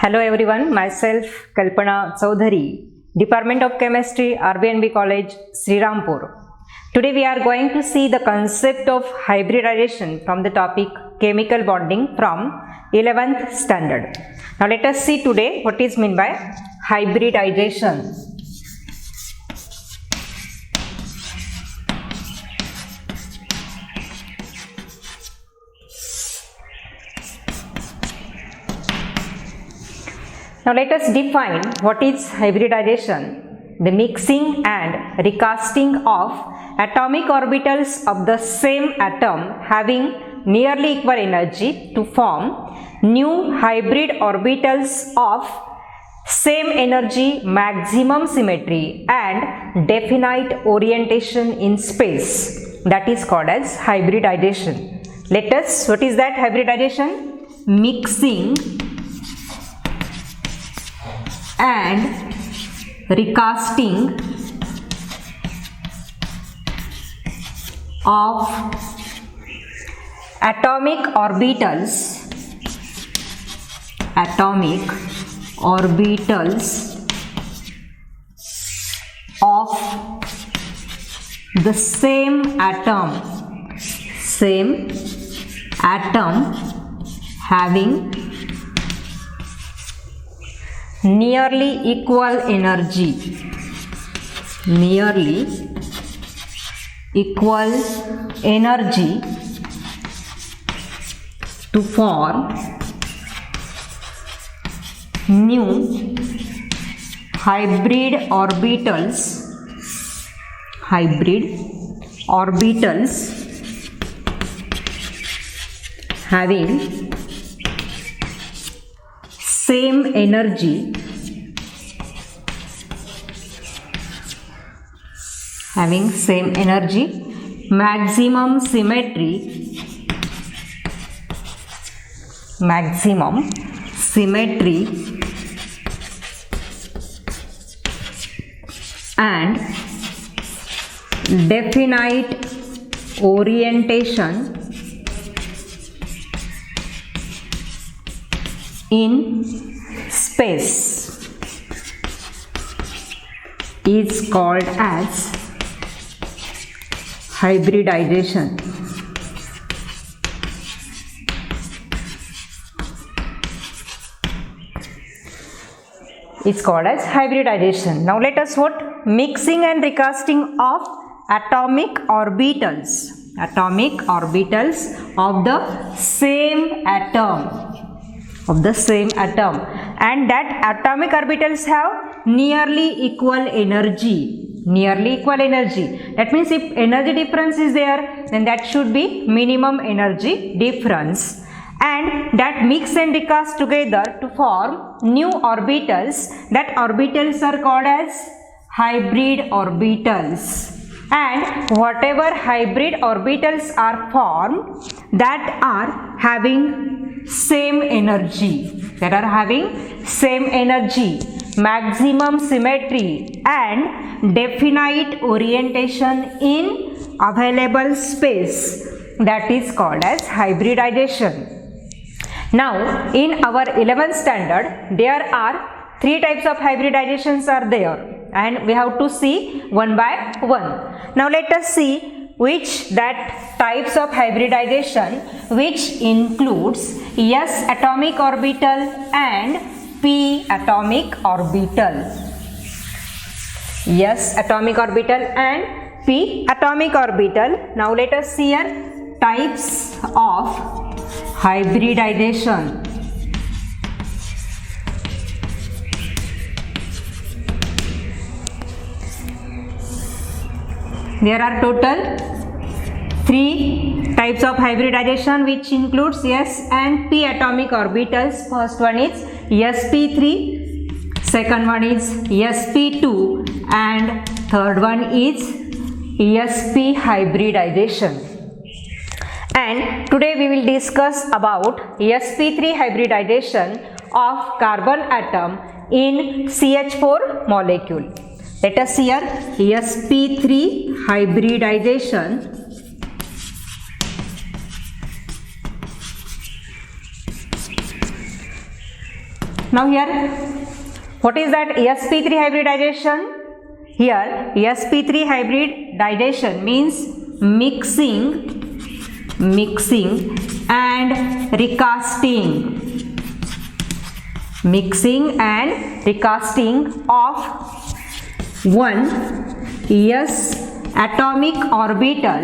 Hello everyone, myself Kalpana Chaudhary, Department of Chemistry, RBNB College, Srirampur. Today we are going to see the concept of hybridization from the topic chemical bonding from 11th standard. Now let us see today what is meant by hybridization. Now let us define what is hybridization. The mixing and recasting of atomic orbitals of the same atom having nearly equal energy to form new hybrid orbitals of same energy, maximum symmetry and definite orientation in space. That is called as hybridization. What is that hybridization? Mixing and recasting of atomic orbitals of the same atom having nearly equal energy to form new hybrid orbitals having same energy, maximum symmetry and definite orientation in space is called as hybridization. It's called as hybridization. Now let us what? Mixing and recasting of atomic orbitals of the same atom. And that atomic orbitals have nearly equal energy. That means if energy difference is there, then that should be minimum energy difference. And that mix and recast together to form new orbitals. That orbitals are called as hybrid orbitals. And whatever hybrid orbitals are formed, that are having same energy, maximum symmetry and definite orientation in available space. That is called as hybridization. Now, in our 11th standard, there are 3 types of hybridizations are there, and we have to see one by one. Now, let us see which that types of hybridization which includes s atomic orbital and p atomic orbital. S atomic orbital and p atomic orbital. Now, let us see here types of hybridization. There are total 3 types of hybridization which includes s and p atomic orbitals. First one is sp3, second one is sp2 and third one is sp hybridization. And today we will discuss about sp3 hybridization of carbon atom in CH4 molecule. Let us see here sp3 hybridization Now here, what is that sp3 hybridization? Here sp3 hybridization means mixing and recasting. Mixing and recasting of one s atomic orbital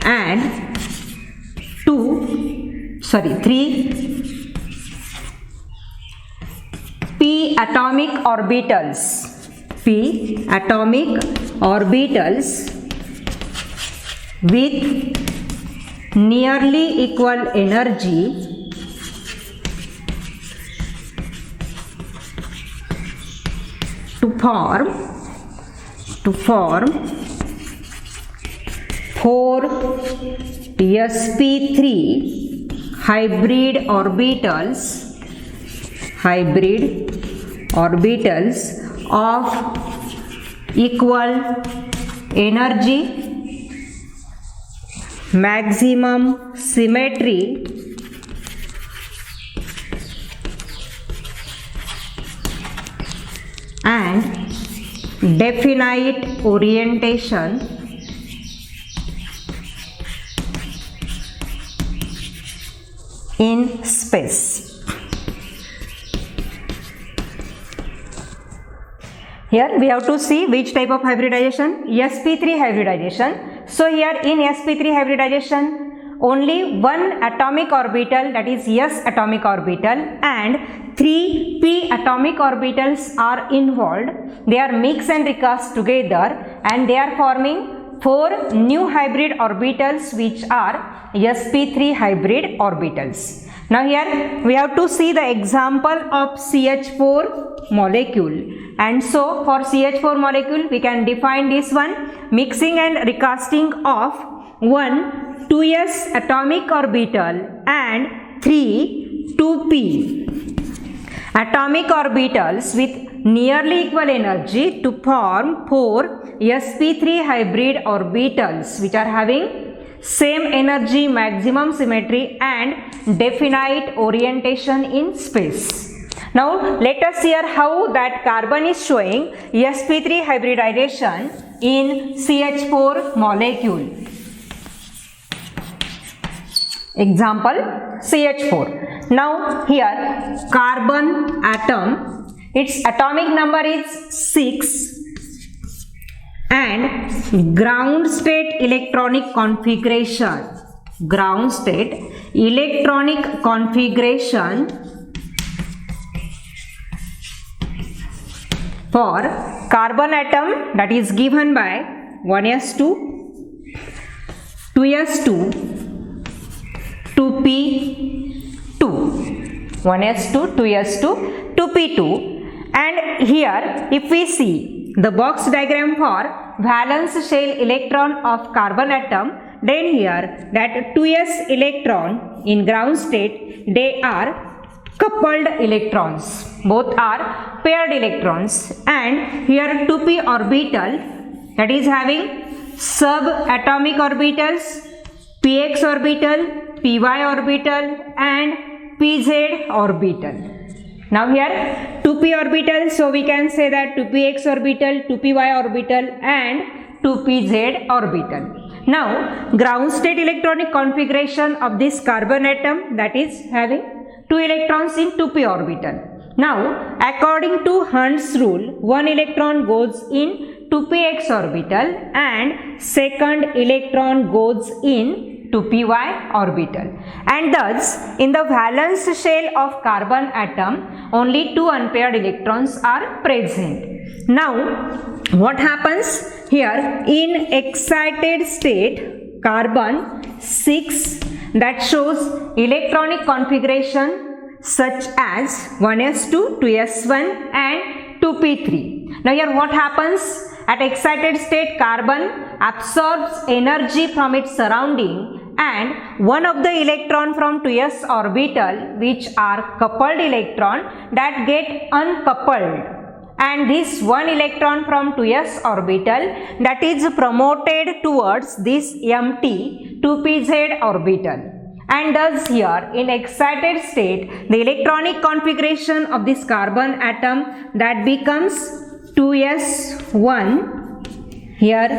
and three p atomic orbitals with nearly equal energy to form 4 sp3 hybrid orbitals of equal energy, maximum symmetry, and definite orientation in space. Here we have to see which type of hybridization, sp3 hybridization. So here in sp3 hybridization, only one atomic orbital, that is s atomic orbital, and 3 p atomic orbitals are involved. They are mixed and recast together and they are forming 4 new hybrid orbitals, which are sp3 hybrid orbitals. Now here we have to see the example of CH4 molecule, and so for CH4 molecule we can define this one: mixing and recasting of 1 2s atomic orbital and 3 2p atomic orbitals with nearly equal energy to form 4 sp3 hybrid orbitals, which are having same energy, maximum symmetry, and definite orientation in space. Now let us hear how that carbon is showing sp3 hybridization in CH4 molecule. Example, CH4. Now here carbon atom, its atomic number is 6 and ground state electronic configuration for carbon atom, that is given by 1s2, 2s2, 2p2, 1s2, 2s2, 2p2. And here if we see the box diagram for valence shell electron of carbon atom, then here that 2s electron in ground state, they are coupled electrons, both are paired electrons, and here 2p orbital, that is having subatomic orbitals, px orbital, py orbital, and pz orbital. Now here 2p orbital, so we can say that 2px orbital, 2py orbital, and 2pz orbital. Now ground state electronic configuration of this carbon atom, that is having 2 electrons in 2p orbital. Now according to Hund's rule, 1 electron goes in 2px orbital and second electron goes in 2py orbital, and thus in the valence shell of carbon atom only 2 unpaired electrons are present. Now what happens here in excited state carbon 6, that shows electronic configuration such as 1s2, 2s1 and 2p3. Now here what happens? At excited state carbon absorbs energy from its surrounding, and one of the electron from 2s orbital, which are coupled electron, that get uncoupled, and this one electron from 2s orbital, that is promoted towards this empty 2pz orbital, And thus here in excited state the electronic configuration of this carbon atom that becomes 2s1, here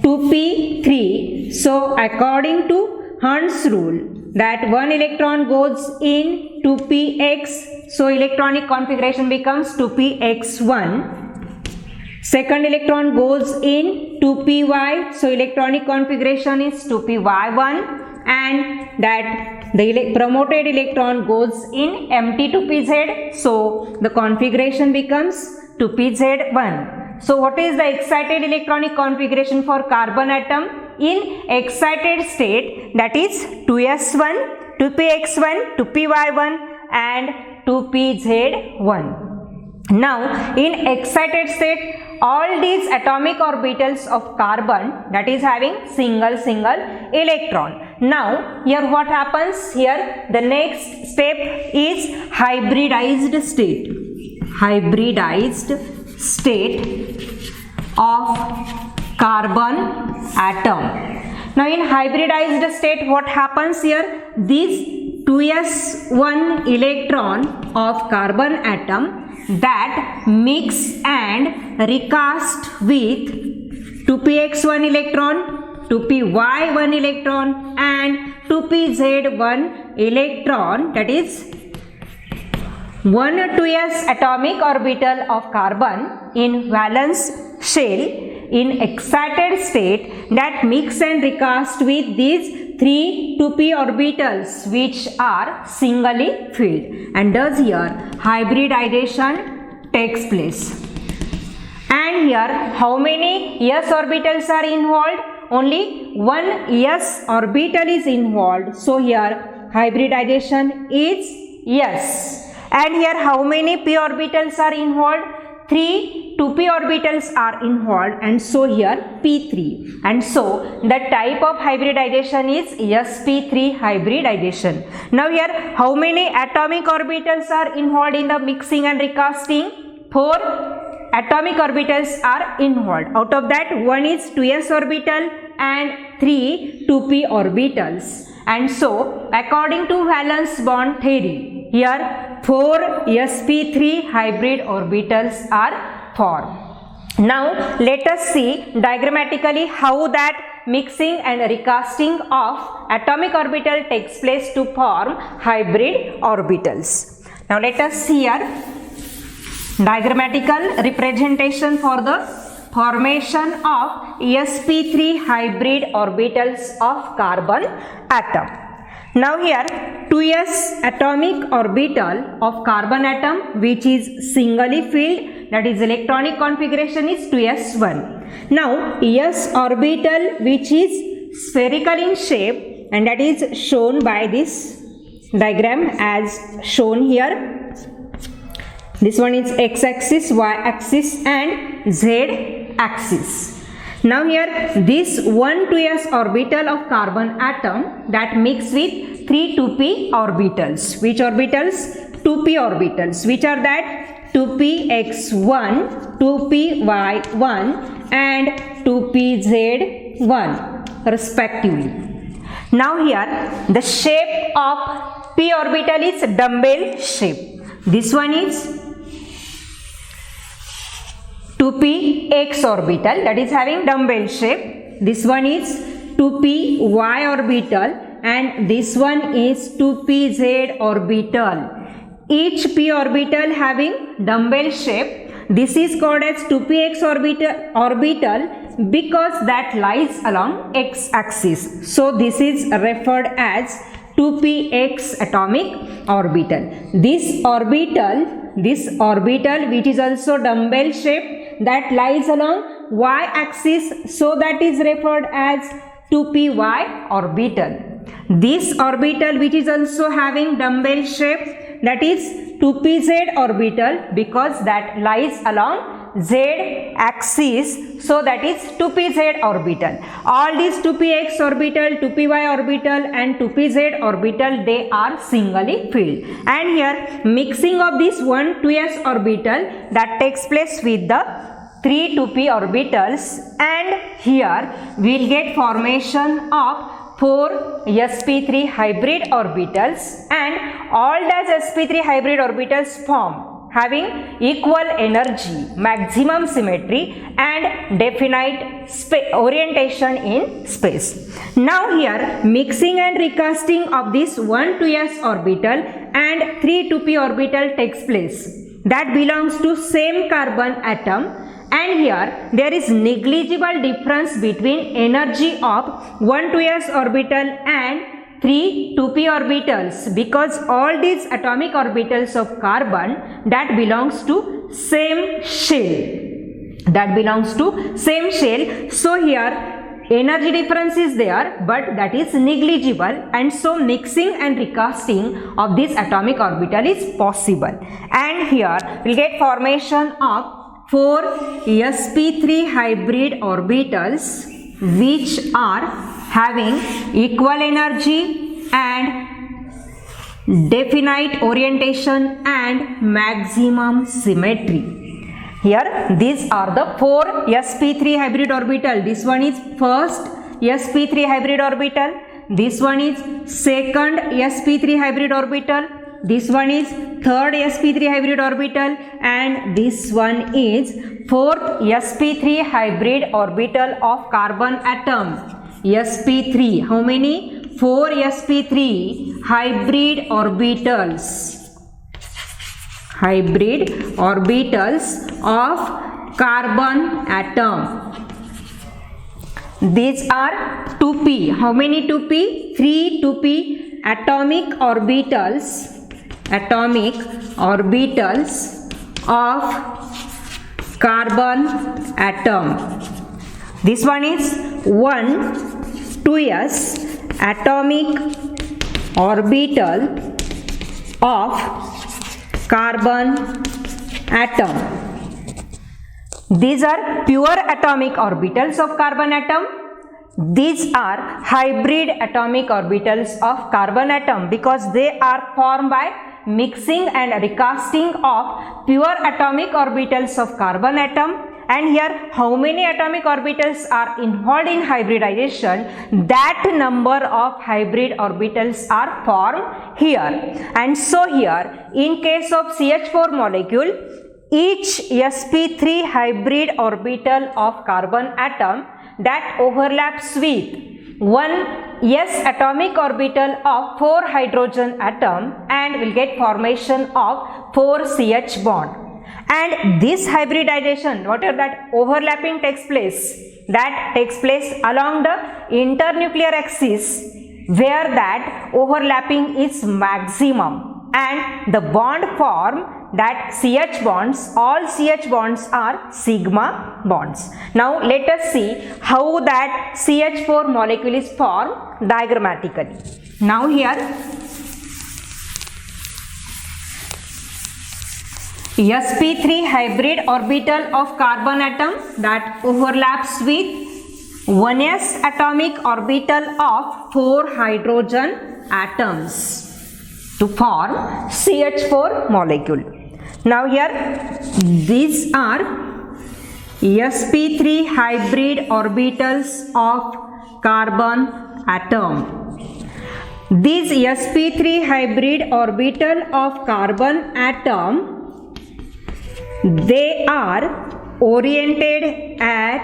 2p3. So according to Hund's rule that one electron goes in 2px, so electronic configuration becomes 2px1. Second electron goes in 2py, so electronic configuration is 2py1, and that the promoted electron goes in empty 2pz, so the configuration becomes 2pz1. So what is the excited electronic configuration for carbon atom in excited state? That is 2s1, 2px1, 2py1 and 2pz1. Now in excited state all these atomic orbitals of carbon that is having single electron. Now here what happens? Here the next step is hybridized state. Hybridized state of carbon atom. Now in hybridized state what happens here? This 2s1 electron of carbon atom that mix and recast with 2px1 electron, 2py1 electron and 2pz1 electron, that is 1 2s atomic orbital of carbon in valence shell in excited state that mix and recast with these 3 2p orbitals which are singly filled, and thus here hybridization takes place. And here how many s orbitals are involved? Only one s orbital is involved, so here hybridization is yes. And here how many p orbitals are involved? 3 2p orbitals are involved, and so here p3, and so the type of hybridization is sp3 hybridization. Now here how many atomic orbitals are involved in the mixing and recasting? 4 atomic orbitals are involved. Out of that, one is 2s orbital and 3 2p orbitals. And so according to valence bond theory, here 4 sp3 hybrid orbitals are formed. Now let us see diagrammatically how that mixing and recasting of atomic orbital takes place to form hybrid orbitals. Now let us see here diagrammatical representation for the formation of sp3 hybrid orbitals of carbon atom. Now here 2s atomic orbital of carbon atom which is singly filled, that is electronic configuration is 2s1. Now s orbital which is spherical in shape, and that is shown by this diagram as shown here. This one is x-axis, y-axis and z-axis. Now here this 1 2s orbital of carbon atom that mix with 3 2p orbitals. Which orbitals? 2p orbitals. Which are that? 2px1, 2py1 and 2pz1 respectively. Now here the shape of p orbital is dumbbell shape. This one is 2px orbital that is having dumbbell shape. This one is 2py orbital and this one is 2pz orbital. Each p orbital having dumbbell shape. This is called as 2px orbital because that lies along x-axis. So this is referred as 2px atomic orbital. This orbital which is also dumbbell shape that lies along y-axis, so that is referred as 2py orbital. This orbital which is also having dumbbell shape, that is 2pz orbital because that lies along z-axis, so that is 2pz orbital. All these 2px orbital, 2py orbital and 2pz orbital, they are singly filled. And here mixing of this 1 2s orbital that takes place with the 3 2p orbitals, and here we will get formation of 4 sp3 hybrid orbitals, and all the sp3 hybrid orbitals form having equal energy, maximum symmetry and definite orientation in space. Now here mixing and recasting of this 1 2s orbital and 3 2p orbital takes place that belongs to same carbon atom, and here there is negligible difference between energy of 1 2s orbital and 3 2p orbitals, because all these atomic orbitals of carbon that belongs to same shell, so here energy difference is there but that is negligible, and so mixing and recasting of this atomic orbital is possible, and here we will get formation of 4 sp3 hybrid orbitals which are having equal energy and definite orientation and maximum symmetry. Here these are the 4 sp3 hybrid orbital. This one is first sp3 hybrid orbital, this one is second sp3 hybrid orbital, this one is third sp3 hybrid orbital, and this one is fourth sp3 hybrid orbital of carbon atom. sp3, how many? 4 sp3 hybrid orbitals of carbon atom. These are 2p. How many 2p? 3 2p atomic orbitals of carbon atom. This one is 1 2s atomic orbital of carbon atom. These are pure atomic orbitals of carbon atom. These are hybrid atomic orbitals of carbon atom because they are formed by mixing and recasting of pure atomic orbitals of carbon atom. And here how many atomic orbitals are involved in hybridization? That number of hybrid orbitals are formed here. And so here in case of CH4 molecule, each sp3 hybrid orbital of carbon atom that overlaps with one s atomic orbital of 4 hydrogen atom and will get formation of 4 CH bond. And this hybridization, whatever that overlapping takes place, that takes place along the internuclear axis where that overlapping is maximum, and the bond form that CH bonds, all CH bonds are sigma bonds. Now let us see how that CH4 molecule is formed diagrammatically. Now here sp3 hybrid orbital of carbon atom that overlaps with 1s atomic orbital of 4 hydrogen atoms to form CH4 molecule. Now here these are sp3 hybrid orbitals of carbon atom. These sp3 hybrid orbital of carbon atom, they are oriented at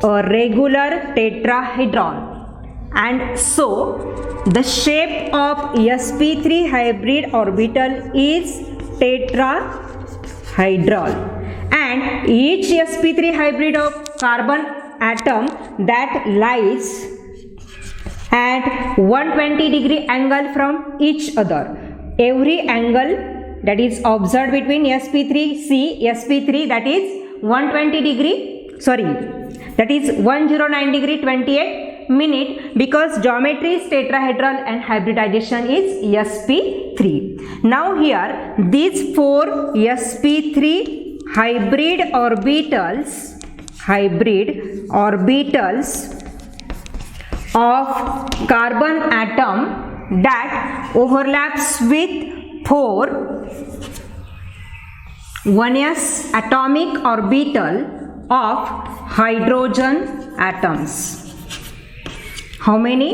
a regular tetrahedron, and so the shape of sp3 hybrid orbital is tetrahedral, and each sp3 hybrid of carbon atom that lies at 120 degree angle from each other. Every angle that is observed between sp3 that is 120 degree, that is 109 degree 28 minute, because geometry is tetrahedral and hybridization is sp3. Now here these 4 sp3 hybrid orbitals of carbon atom that overlaps with 4 1s atomic orbital of hydrogen atoms. How many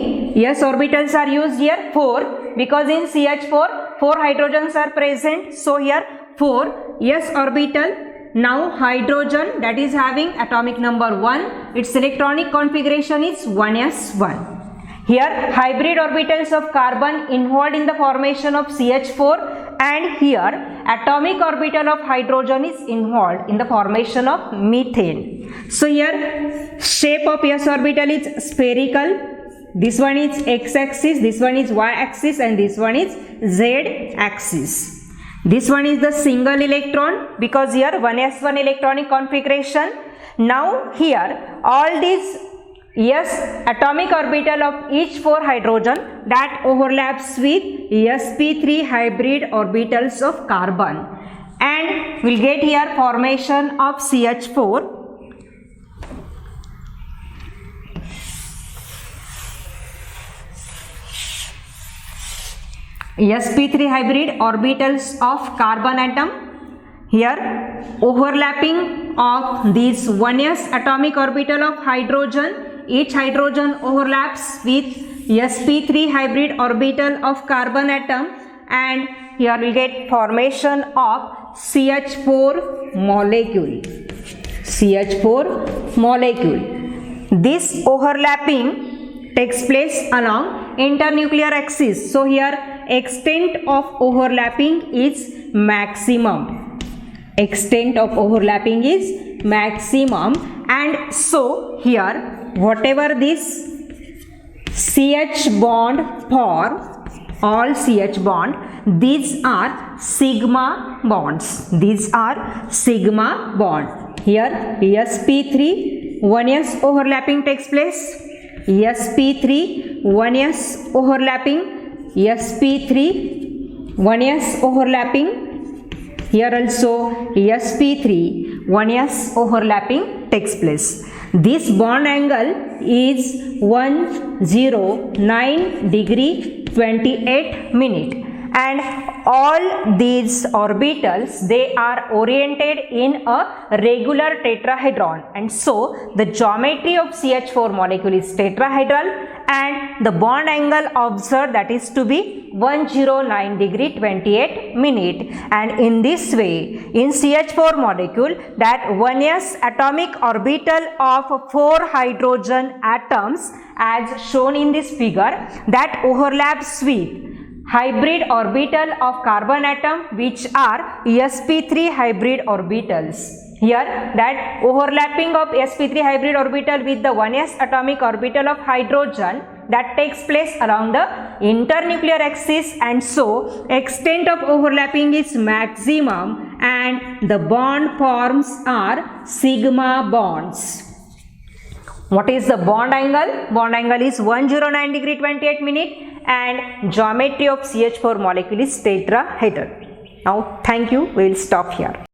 s orbitals are used here? 4, because in CH4 4 hydrogens are present. So here 4 s orbital. Now hydrogen, that is having atomic number 1, its electronic configuration is 1s1. Here hybrid orbitals of carbon involved in the formation of CH4, and here atomic orbital of hydrogen is involved in the formation of methane. So here shape of s orbital is spherical. This one is x-axis, this one is y-axis, and this one is z-axis. This one is the single electron, because here 1s1 electronic configuration. Now here all these s atomic orbital of each 4 hydrogen that overlaps with sp3 hybrid orbitals of carbon, and we'll get here formation of CH4. sp3 hybrid orbitals of carbon atom. Here overlapping of this 1s atomic orbital of hydrogen, each hydrogen overlaps with sp3 hybrid orbital of carbon atom, and here we get formation of CH4 molecule. CH4 molecule. This overlapping takes place along internuclear axis. So here extent of overlapping is maximum. Extent of overlapping is maximum, and so here whatever this CH bond form, all CH bond, these are sigma bonds. These are sigma bond. Here sp3 1s overlapping takes place. sp3 1s overlapping. sp3 1s overlapping. Here also sp3 1s overlapping takes place. This bond angle is 109 degree 28 minute, and all these orbitals, they are oriented in a regular tetrahedron, and so the geometry of CH4 molecule is tetrahedral, and the bond angle observed, that is to be 109 degree 28 minute. And in this way, in CH4 molecule, that 1s atomic orbital of 4 hydrogen atoms, as shown in this figure, that overlaps with hybrid orbital of carbon atom, which are sp3 hybrid orbitals. Here that overlapping of sp3 hybrid orbital with the 1s atomic orbital of hydrogen, that takes place along the internuclear axis, and so extent of overlapping is maximum, and the bond forms are sigma bonds. What is the bond angle? Bond angle is 109 degree 28 minute, and geometry of CH4 molecule is tetrahedral. Now thank you, we will stop here.